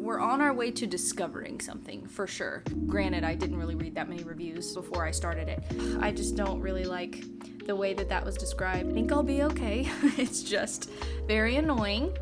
we're on our way to discovering something, for sure. Granted, I didn't really read that many reviews before I started it. I just don't really like the way that was described. I think I'll be okay. It's just very annoying.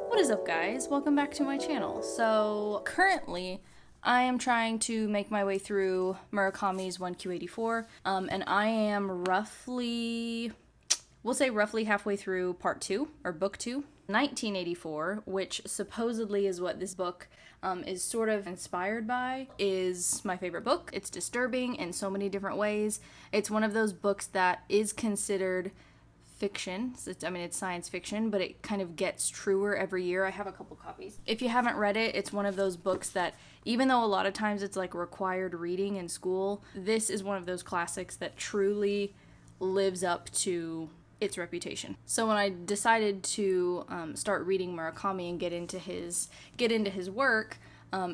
What is up, guys? Welcome back to my channel. So currently I am trying to make my way through Murakami's 1Q84, and I am roughly halfway through part 2, or book 2. 1984, which supposedly is what this book is sort of inspired by, is my favorite book. It's disturbing in so many different ways. It's one of those books that is considered fiction. It's science fiction, but it kind of gets truer every year. I have a couple copies. If you haven't read it, it's one of those books that, even though a lot of times it's like required reading in school, this is one of those classics that truly lives up to its reputation. So when I decided to start reading Murakami and get into his work,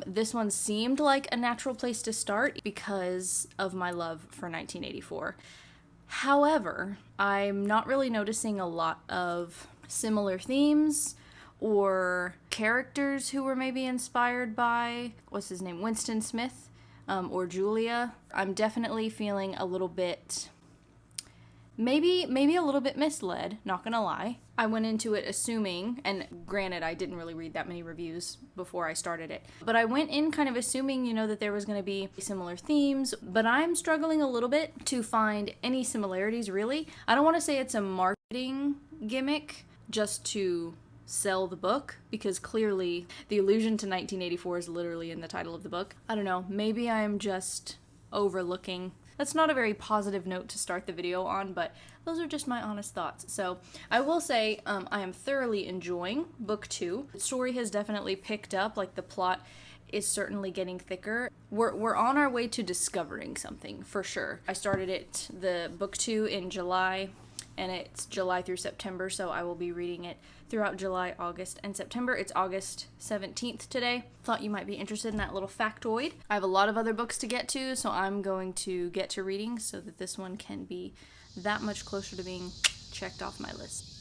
this one seemed like a natural place to start because of my love for 1984. However, I'm not really noticing a lot of similar themes or characters who were maybe inspired by, Winston Smith, or Julia. I'm definitely feeling a little bit, maybe a little bit misled, not gonna lie. I went into it assuming, and granted, I didn't really read that many reviews before I started it, but I went in kind of assuming, that there was going to be similar themes, but I'm struggling a little bit to find any similarities, really. I don't want to say it's a marketing gimmick just to sell the book, because clearly the allusion to 1984 is literally in the title of the book. I don't know, maybe I'm just overlooking. That's not a very positive note to start the video on, but those are just my honest thoughts. So I will say I am thoroughly enjoying book 2. The story has definitely picked up, like the plot is certainly getting thicker. We're on our way to discovering something, for sure. I started the book 2 in July, and it's July through September, so I will be reading it throughout July, August, and September. It's August 17th today. Thought you might be interested in that little factoid. I have a lot of other books to get to, so I'm going to get to reading so that this one can be that much closer to being checked off my list.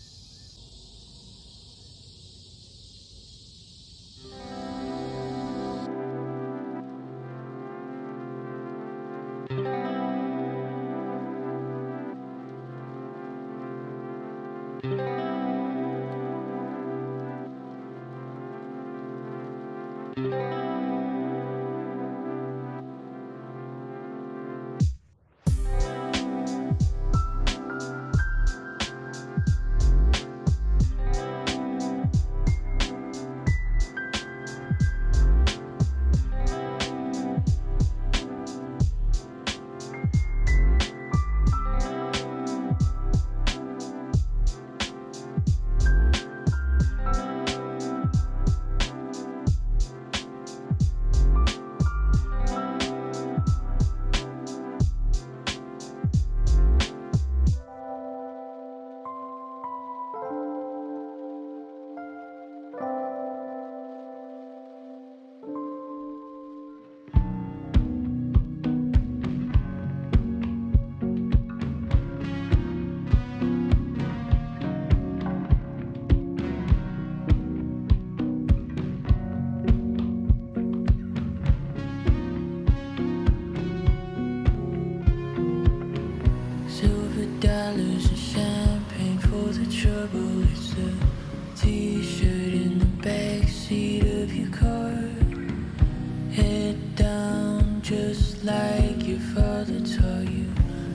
just like your father taught you.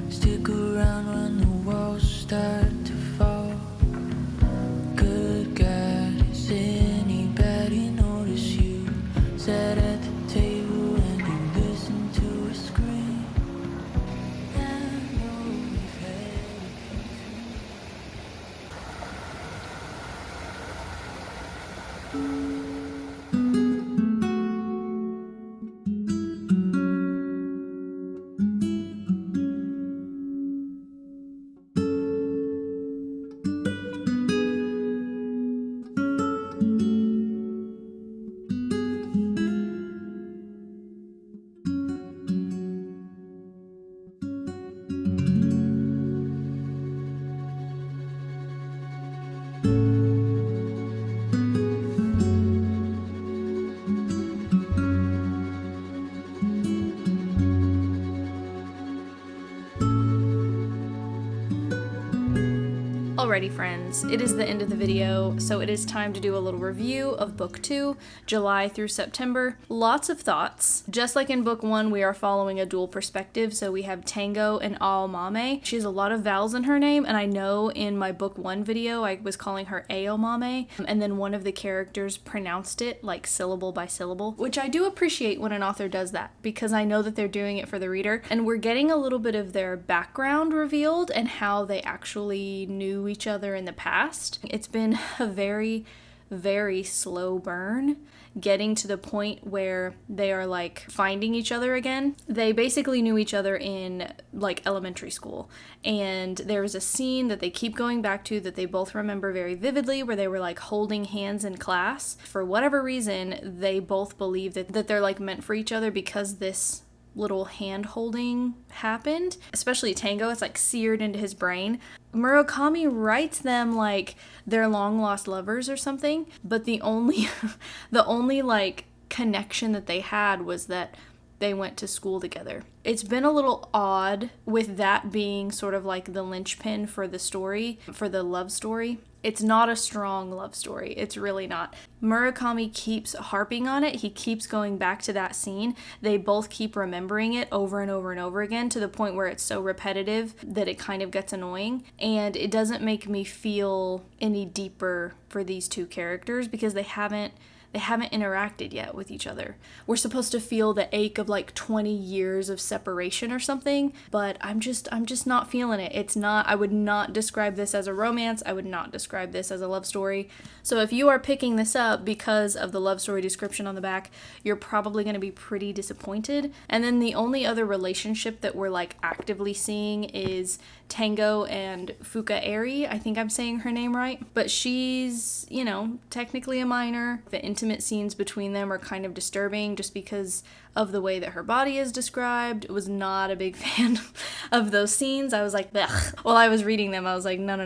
Stick around when the walls start to fall. Good God, is anybody notice you? Sat at the table and you listened to her scream. I know we've had Alrighty friends, it is the end of the video, so it is time to do a little review of book 2, July through September. Lots of thoughts. Just like in book 1, we are following a dual perspective, so we have Tango and Aomame. She has a lot of vowels in her name, and I know in my book 1 video I was calling her Aomame, and then one of the characters pronounced it like syllable by syllable, which I do appreciate when an author does that, because I know that they're doing it for the reader, and we're getting a little bit of their background revealed and how they actually knew each other in the past. It's been a very, very slow burn getting to the point where they are like finding each other again. They basically knew each other in like elementary school, and there was a scene that they keep going back to that they both remember very vividly where they were like holding hands in class. For whatever reason, they both believe that they're like meant for each other because this little hand holding happened. Especially Tango, it's like seared into his brain. Murakami writes them like they're long lost lovers or something, but the only like connection that they had was that they went to school together. It's been a little odd with that being sort of like the linchpin for the story, for the love story. It's not a strong love story. It's really not. Murakami keeps harping on it. He keeps going back to that scene. They both keep remembering it over and over and over again to the point where it's so repetitive that it kind of gets annoying. And it doesn't make me feel any deeper for these two characters because they haven't interacted yet with each other. We're supposed to feel the ache of like 20 years of separation or something, but I'm just not feeling it. It's not, I would not describe this as a romance. I would not describe this as a love story. So if you are picking this up because of the love story description on the back, you're probably going to be pretty disappointed. And then the only other relationship that we're like actively seeing is Tango and Fuka Eri. I think I'm saying her name right, but she's, you know, technically a minor. The intimate scenes between them are kind of disturbing just because of the way that her body is described. Was not a big fan of those scenes. I was like, ugh. While I was reading them, I was like, no,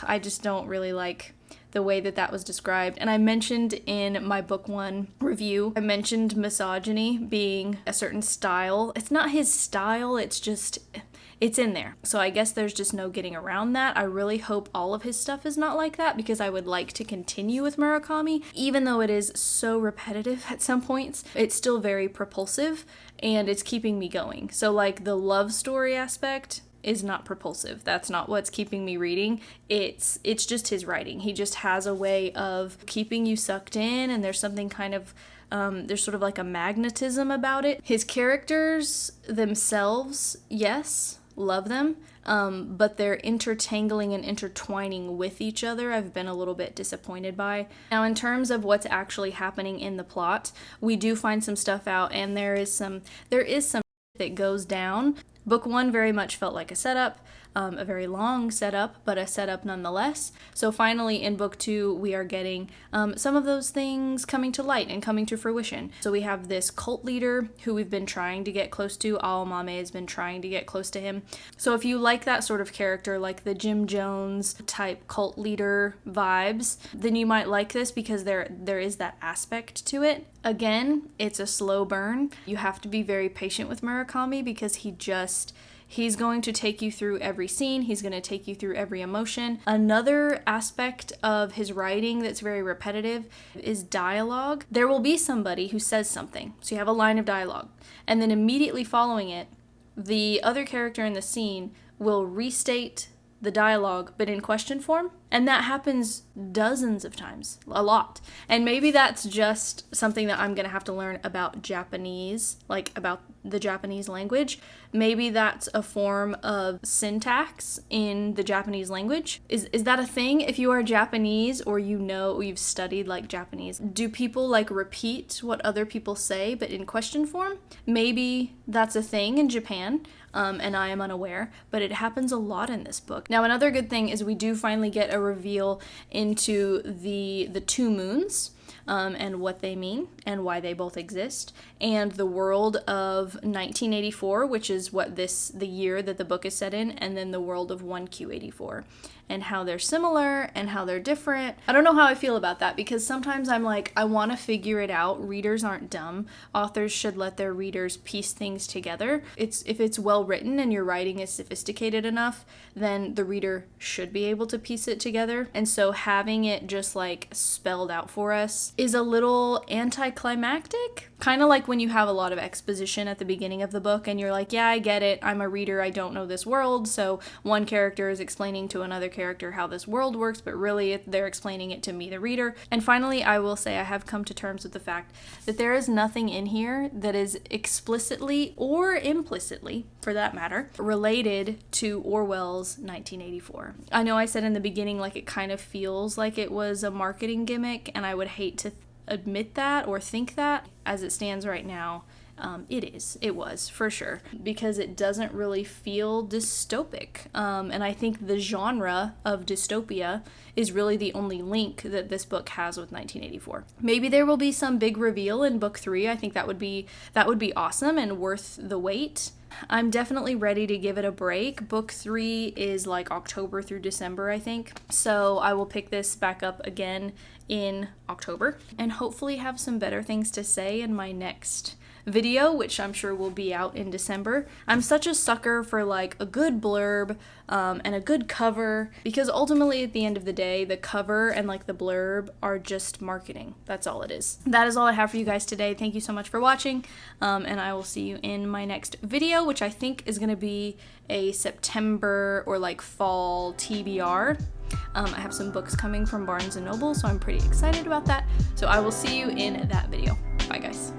I just don't really like the way that was described. And I mentioned in my book 1 review, I mentioned misogyny being a certain style. It's not his style, it's in there. So I guess there's just no getting around that. I really hope all of his stuff is not like that because I would like to continue with Murakami. Even though it is so repetitive at some points, it's still very propulsive and it's keeping me going. So like the love story aspect is not propulsive. That's not what's keeping me reading. It's just his writing. He just has a way of keeping you sucked in, and there's something kind of there's sort of like a magnetism about it. His characters themselves, yes, love them, but they're intertangling and intertwining with each other. I've been a little bit disappointed by. Now, in terms of what's actually happening in the plot, we do find some stuff out, and there is some that goes down. Book 1 very much felt like a setup, a very long setup, but a setup nonetheless. So finally in book 2, we are getting some of those things coming to light and coming to fruition. So we have this cult leader who we've been trying to get close to. Aomame has been trying to get close to him. So if you like that sort of character, like the Jim Jones type cult leader vibes, then you might like this because there is that aspect to it. Again, it's a slow burn. You have to be very patient with Murakami because He's going to take you through every scene. He's going to take you through every emotion. Another aspect of his writing that's very repetitive is dialogue. There will be somebody who says something. So you have a line of dialogue. And then immediately following it, the other character in the scene will restate the dialogue, but in question form. And that happens dozens of times, a lot. And maybe that's just something that I'm going to have to learn about Japanese, like about the Japanese language. Maybe that's a form of syntax in the Japanese language. Is that a thing? If you are Japanese or you've studied like Japanese, do people like repeat what other people say but in question form? Maybe that's a thing in Japan. And I am unaware, but it happens a lot in this book. Now, another good thing is we do finally get a reveal into the two moons, and what they mean and why they both exist, and the world of 1984, which is the year that the book is set in, and then the world of 1Q84, and how they're similar and how they're different. I don't know how I feel about that, because sometimes I'm like, I want to figure it out. Readers aren't dumb. Authors should let their readers piece things together. If it's well written and your writing is sophisticated enough, then the reader should be able to piece it together. And so having it just like spelled out for us is a little anticlimactic. Kind of like when you have a lot of exposition at the beginning of the book and you're like, yeah, I get it. I'm a reader. I don't know this world. So one character is explaining to another character how this world works, but really they're explaining it to me, the reader. And finally, I will say I have come to terms with the fact that there is nothing in here that is explicitly or implicitly, for that matter, related to Orwell's 1984. I know I said in the beginning, like, it kind of feels like it was a marketing gimmick, and I would hate to admit that or think that. As it stands right now, it was for sure, because it doesn't really feel dystopic, and I think the genre of dystopia is really the only link that this book has with 1984. Maybe there will be some big reveal in book 3. I think that would be awesome and worth the wait. I'm definitely ready to give it a break. Book 3 is like October through December, I think. So I will pick this back up again in October and hopefully have some better things to say in my next video, which I'm sure will be out in December. I'm such a sucker for like a good blurb and a good cover, because ultimately at the end of the day, the cover and like the blurb are just marketing. That's all it is. That is all I have for you guys today. Thank you so much for watching, and I will see you in my next video, which I think is going to be a September or like fall TBR. I have some books coming from Barnes & Noble, so I'm pretty excited about that. So I will see you in that video. Bye, guys.